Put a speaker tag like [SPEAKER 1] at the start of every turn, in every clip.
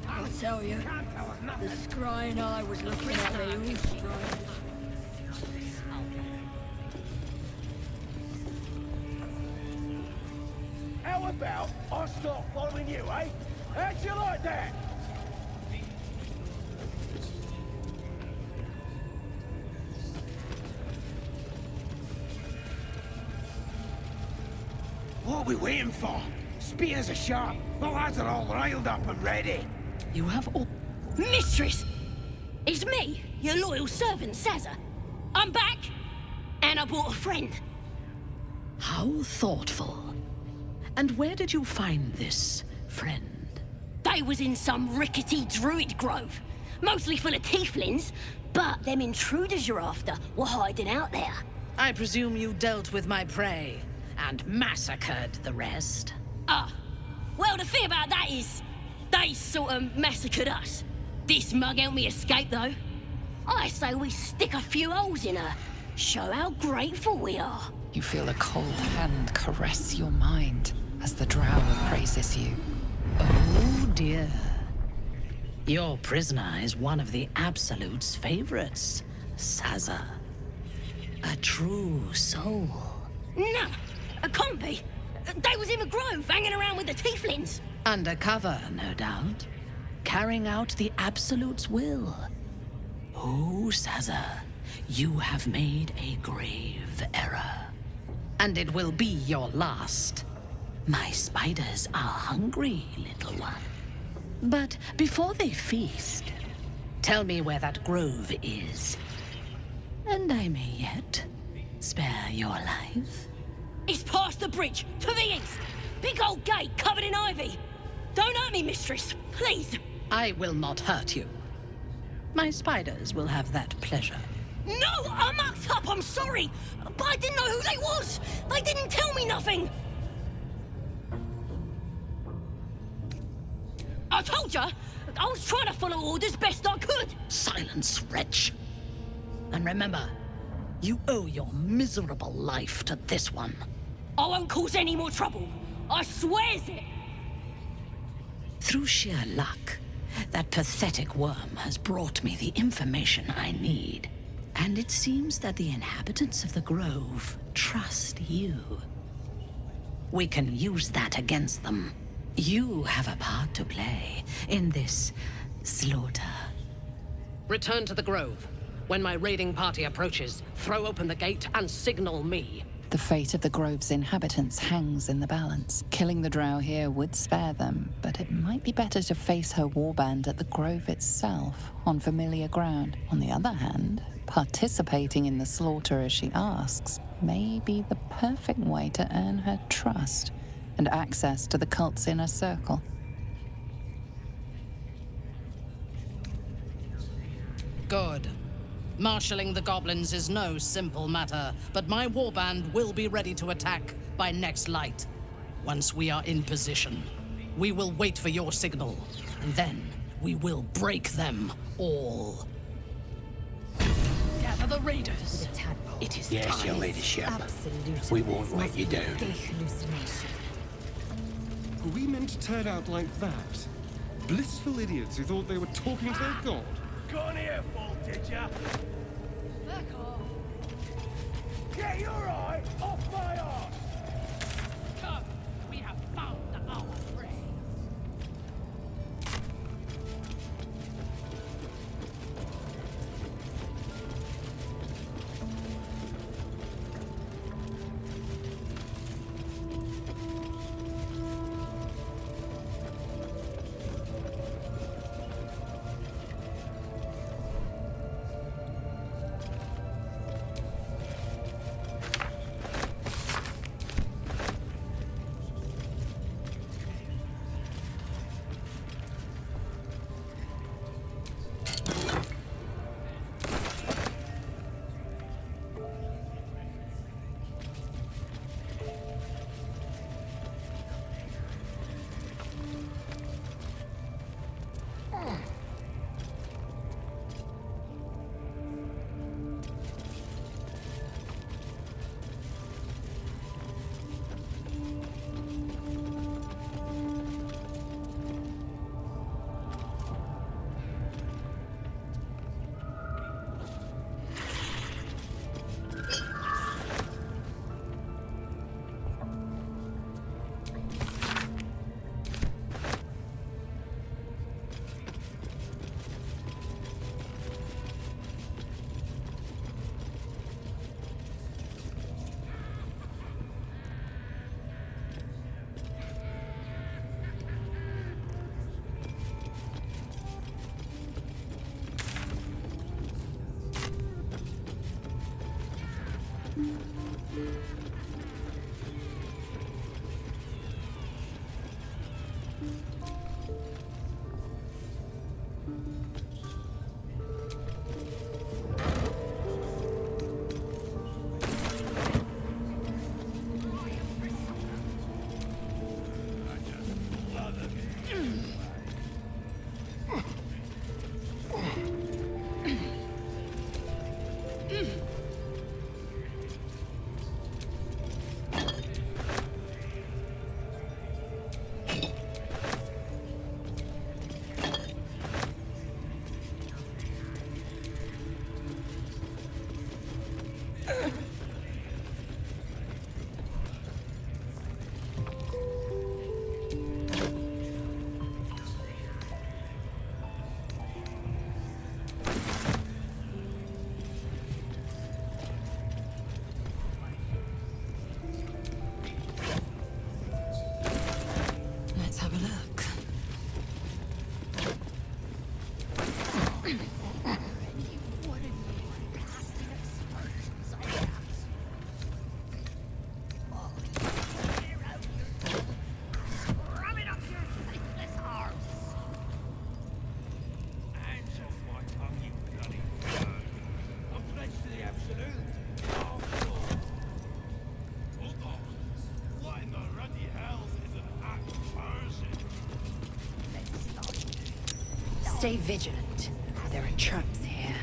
[SPEAKER 1] I'll tell you, the scrying I was looking at me all strange.
[SPEAKER 2] How about I start following you, eh? How'd you like that? What are we waiting for? Spears are sharp. The lads are all riled up and ready.
[SPEAKER 3] You have all...
[SPEAKER 4] Mistress! It's me, your loyal servant, Sazza. I'm back, and I brought a friend.
[SPEAKER 3] How thoughtful. And where did you find this friend?
[SPEAKER 4] They was in some rickety druid grove, mostly full of tieflings, but them intruders you're after were hiding out there.
[SPEAKER 3] I presume you dealt with my prey and massacred the rest.
[SPEAKER 4] Well, the thing about that is, they sort of massacred us. This mug helped me escape, though. I say we stick a few holes in her, show how grateful we are.
[SPEAKER 5] You feel a cold hand caress your mind as the drow praises you.
[SPEAKER 3] Oh dear. Your prisoner is one of the Absolute's favorites, Sazza. A true soul.
[SPEAKER 4] Nah, a combi. They was in the grove, hanging around with the tieflings.
[SPEAKER 3] Undercover, no doubt. Carrying out the Absolute's will. Oh, Sazza, you have made a grave error. And it will be your last. My spiders are hungry, little one. But before they feast, tell me where that grove is. And I may yet spare your life.
[SPEAKER 4] It's past the bridge, to the east. Big old gate covered in ivy. Don't hurt me, mistress, please.
[SPEAKER 3] I will not hurt you. My spiders will have that pleasure.
[SPEAKER 4] No, I mucked up, I'm sorry. But I didn't know who they was. They didn't tell me nothing. I told ya, I was trying to follow orders best I could.
[SPEAKER 3] Silence, wretch. And remember, you owe your miserable life to this one.
[SPEAKER 4] I won't cause any more trouble. I swears it.
[SPEAKER 3] Through sheer luck, that pathetic worm has brought me the information I need. And it seems that the inhabitants of the Grove trust you. We can use that against them. You have a part to play in this slaughter. Return to the Grove. When my raiding party approaches, throw open the gate and signal me.
[SPEAKER 5] The fate of the Grove's inhabitants hangs in the balance. Killing the drow here would spare them, but it might be better to face her warband at the Grove itself, on familiar ground. On the other hand, participating in the slaughter as she asks may be the perfect way to earn her trust and access to the cult's inner circle.
[SPEAKER 3] Good. Marshalling the goblins is no simple matter, but my warband will be ready to attack by next light. Once we are in position, we will wait for your signal, and then we will break them all. Gather the raiders. It is
[SPEAKER 2] Yes,
[SPEAKER 3] time.
[SPEAKER 2] your ladyship. We won't let you down.
[SPEAKER 6] Were we meant to turn out like that? Blissful idiots who thought they were talking to their god?
[SPEAKER 2] Gone here, fool, did ya? Get your eye off my arse!
[SPEAKER 3] Come, we have found our prey.
[SPEAKER 7] Stay vigilant. There are traps here.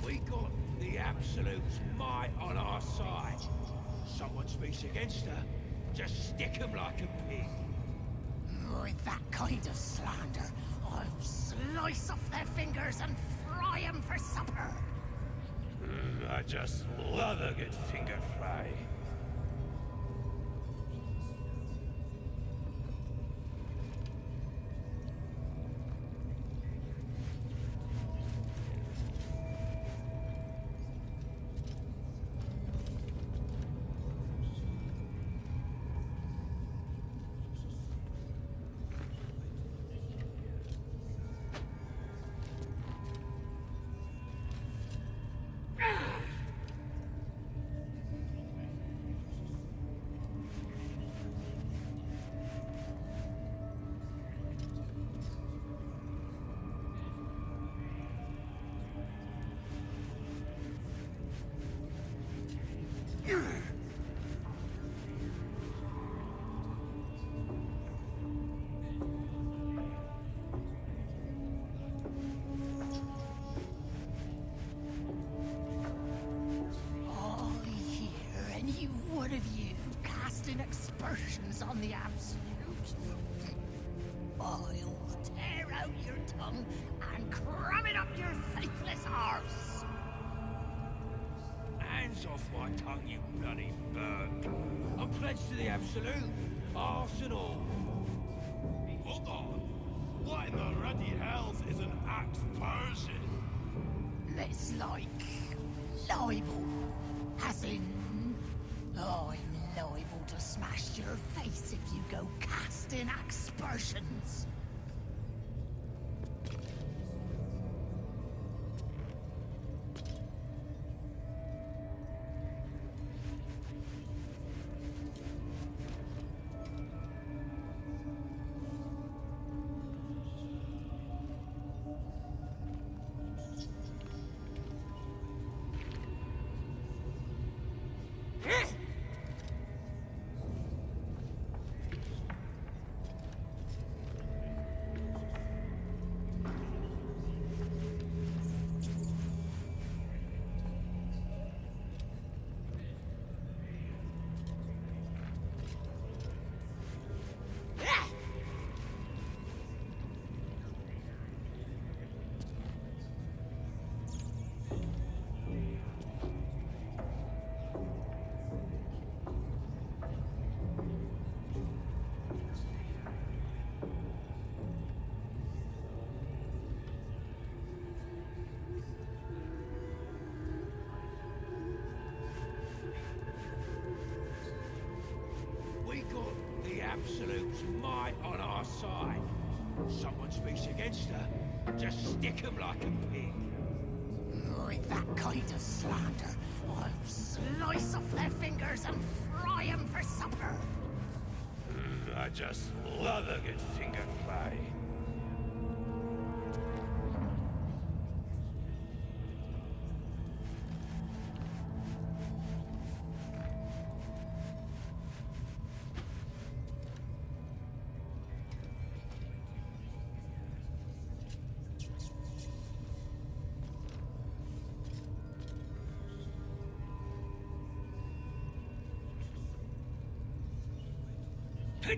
[SPEAKER 2] We got the Absolute's might on our side. Someone speaks against her, just stick 'em like a pig.
[SPEAKER 8] With that kind of slander, I'll slice off their fingers and fry 'em for supper.
[SPEAKER 2] I just love a good finger fry.
[SPEAKER 8] Aspersions on the Absolute. I'll tear out your tongue and cram it up your faithless arse.
[SPEAKER 2] Hands off my tongue, you bloody bird. I'm pledged to the Absolute, arse and all.
[SPEAKER 9] Hold on. What in the ruddy hells is an aspersion?
[SPEAKER 8] It's like libel, as in I'm liable to smash your face if you go casting aspersions.
[SPEAKER 2] Absolute's might on our side. Someone speaks against her, just stick 'em like a pig.
[SPEAKER 8] With that kind of slander, I'll slice off their fingers and fry 'em for supper.
[SPEAKER 2] I just love a good finger fry.
[SPEAKER 8] I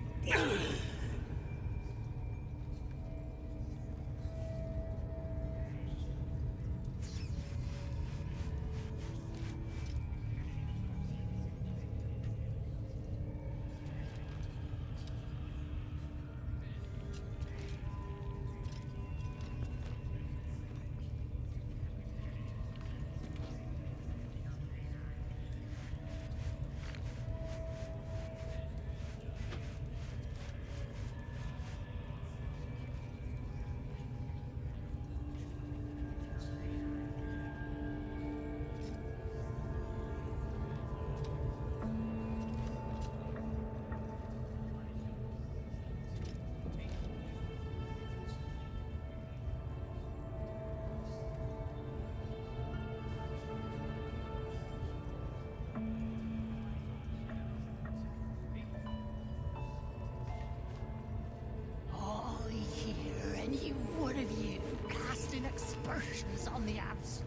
[SPEAKER 8] hear any one of you casting aspersions on the Absolute.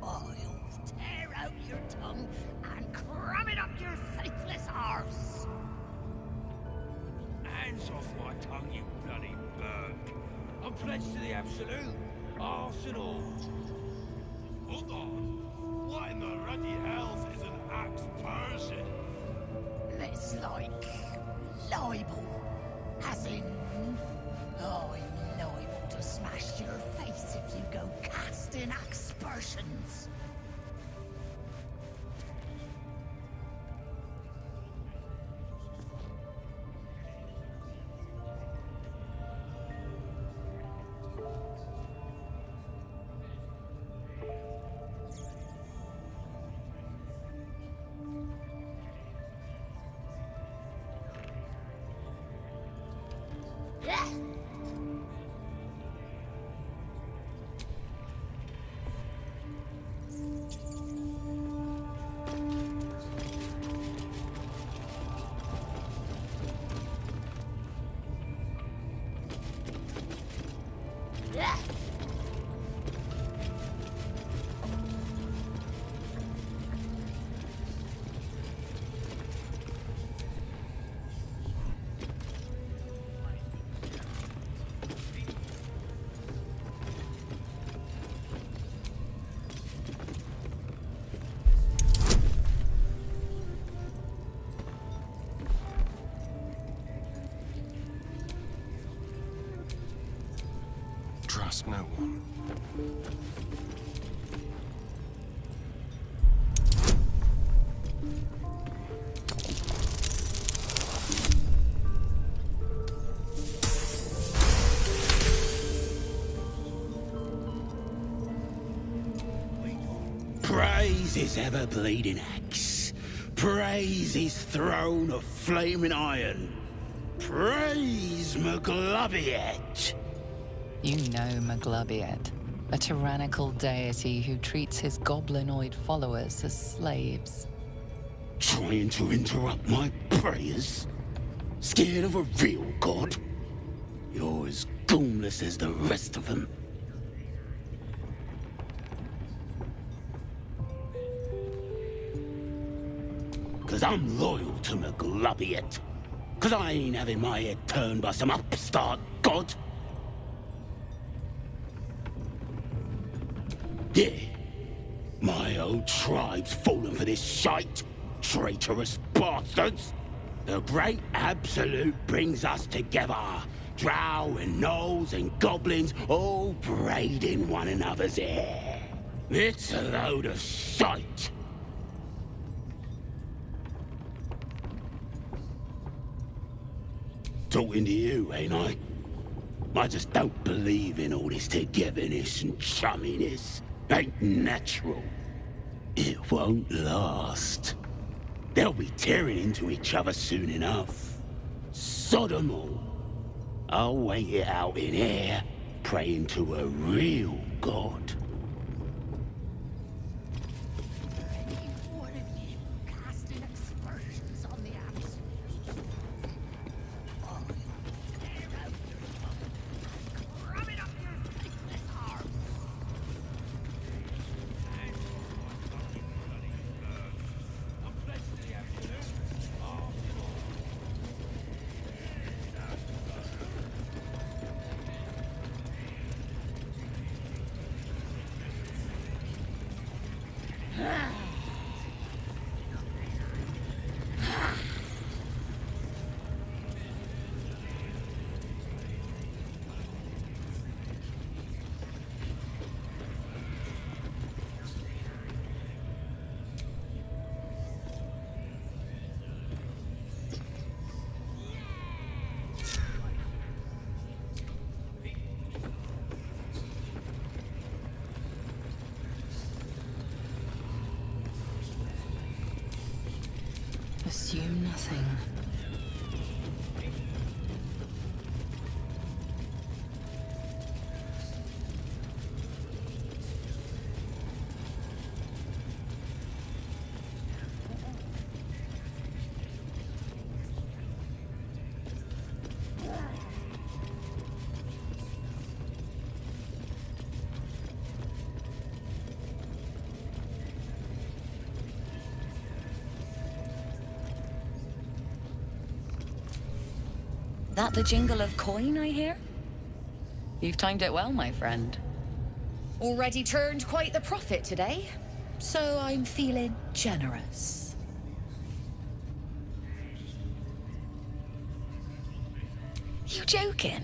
[SPEAKER 8] I'll tear out your tongue and cram it up your faithless arse.
[SPEAKER 2] Hands off my tongue, you bloody bird. I'm pledged to the Absolute. Arse and all.
[SPEAKER 9] Hold on. What in the ruddy hells is an axe person?
[SPEAKER 8] It's like libel. As in, I'm liable to smash your face if you go casting aspersions.
[SPEAKER 6] Trust no one.
[SPEAKER 10] Praise his ever-bleeding axe. Praise his throne of flaming iron. Praise Magloviet.
[SPEAKER 5] You know Magloviet, a tyrannical deity who treats his goblinoid followers as slaves.
[SPEAKER 10] Trying to interrupt my prayers? Scared of a real god? You're as goonless as the rest of them. Cause I'm loyal to Magloviet. Cause I ain't having my head turned by some upstart god. Yeah, my old tribe's fallen for this shite, traitorous bastards. The great Absolute brings us together. Drow and gnolls and goblins all braiding one another's hair. It's a load of shite. Talking to you, ain't I? I just don't believe in all this togetherness and chumminess. Ain't natural. It won't last. They'll be tearing into each other soon enough. Sod 'em all. I'll wait it out in here, praying to a real god.
[SPEAKER 8] Any one of you casting aspersions on the Absolute. I'll tear out your tongue and cram it up your faithless arse.
[SPEAKER 2] I'm pledged to the Absolute. Arse and all.
[SPEAKER 5] nothing.
[SPEAKER 11] That the jingle of coin I hear? You've timed it well, my friend. Already turned quite the profit today, so I'm feeling generous. You joking?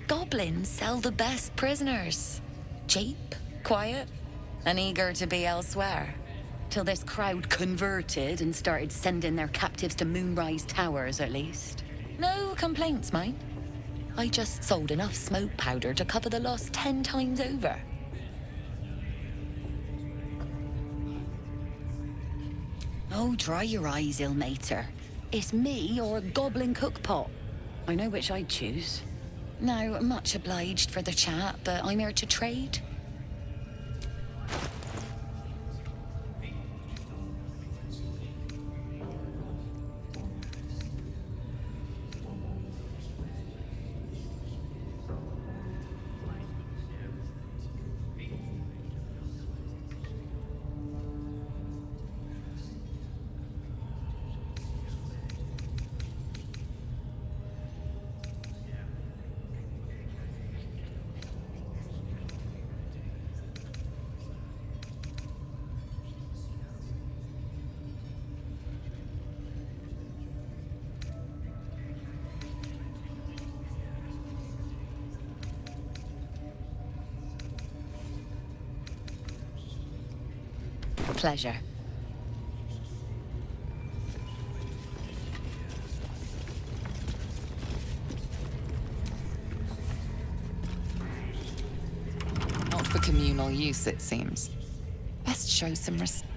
[SPEAKER 11] Goblins sell the best prisoners. Cheap, quiet, and eager to be elsewhere. Till this crowd converted and started sending their captives to Moonrise Towers, at least. No complaints, mind. I just sold enough smoke powder to cover the loss 10 times over. Oh, dry your eyes, ill-mater. It's me or a goblin cookpot. I know which I'd choose. Now, much obliged for the chat, but I'm here to trade. Pleasure.
[SPEAKER 5] Not for communal use, it seems. Best show some respect.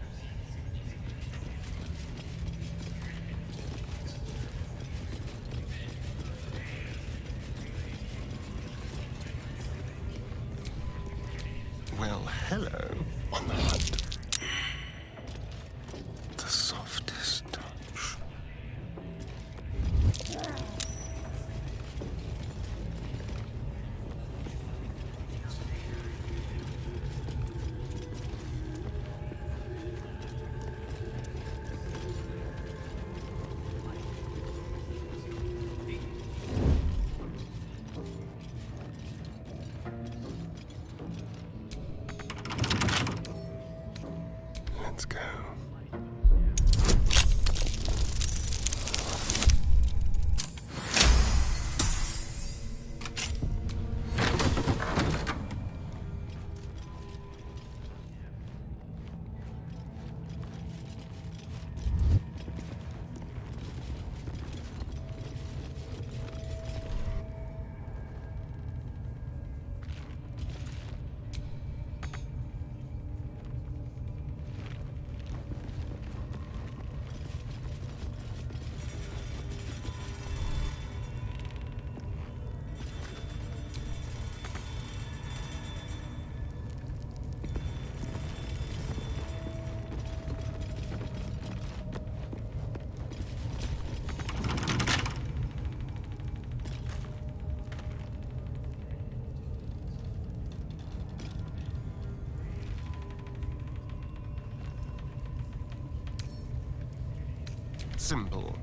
[SPEAKER 6] Well, hello. On the hunt. The softest touch. Let's go. Simple.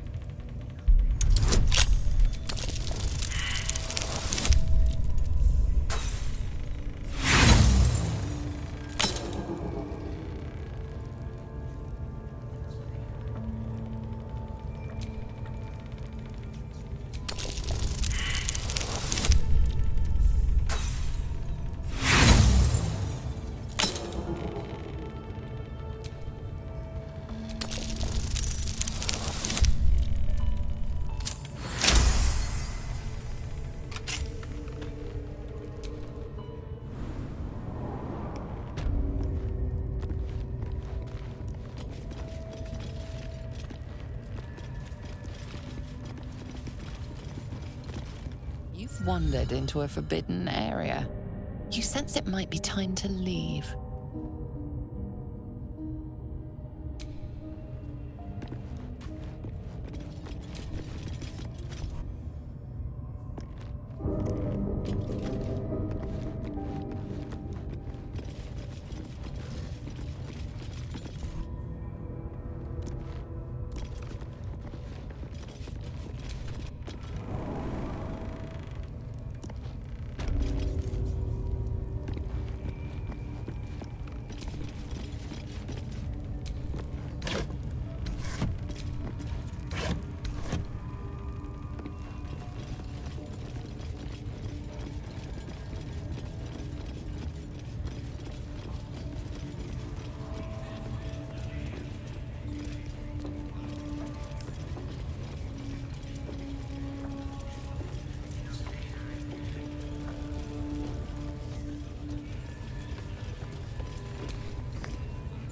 [SPEAKER 5] you've wandered into a forbidden area. You sense it might be time to leave.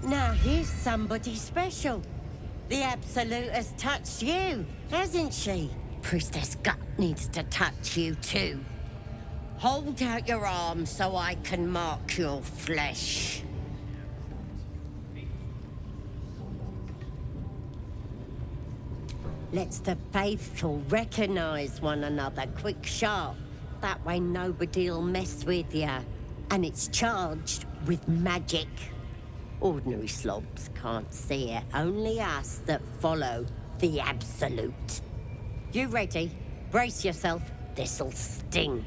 [SPEAKER 12] Now here's somebody special. The Absolute has touched you, hasn't she? Priestess Gut needs to touch you too. Hold out your arm so I can mark your flesh. Let's the faithful recognize one another quick sharp. That way nobody'll mess with ya. And it's charged with magic. Ordinary slobs can't see it, only us that follow the Absolute. You ready? Brace yourself, this'll sting.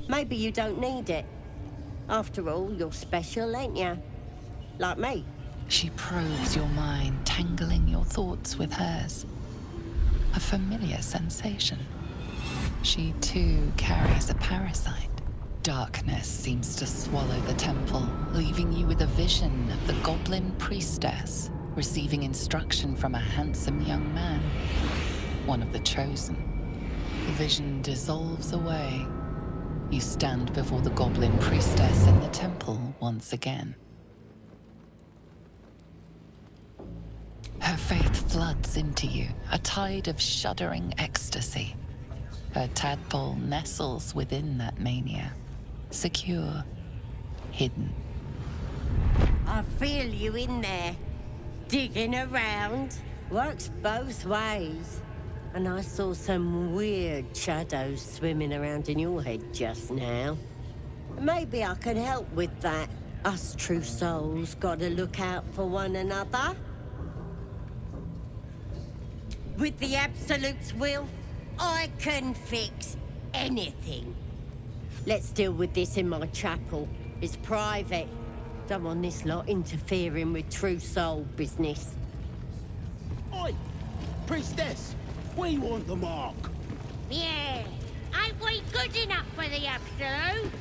[SPEAKER 12] Maybe you don't need it. After all, you're special, ain't ya? Like me.
[SPEAKER 5] She probes your mind, tangling your thoughts with hers. A familiar sensation. She too carries a parasite. Darkness seems to swallow the temple, leaving you with a vision of the goblin priestess receiving instruction from a handsome young man, one of the chosen. The vision dissolves away. You stand before the goblin priestess in the temple once again. Her faith floods into you, a tide of shuddering ecstasy. Her tadpole nestles within that mania, secure, hidden.
[SPEAKER 12] I feel you in there, digging around. Works both ways. And I saw some weird shadows swimming around in your head just now. Maybe I can help with that. Us true souls gotta look out for one another. With the Absolute's will, I can fix anything. Let's deal with this in my chapel. It's private. Don't want this lot interfering with true soul business.
[SPEAKER 10] Oi! Priestess! We want the mark!
[SPEAKER 8] Yeah, ain't we good enough for the Absolute?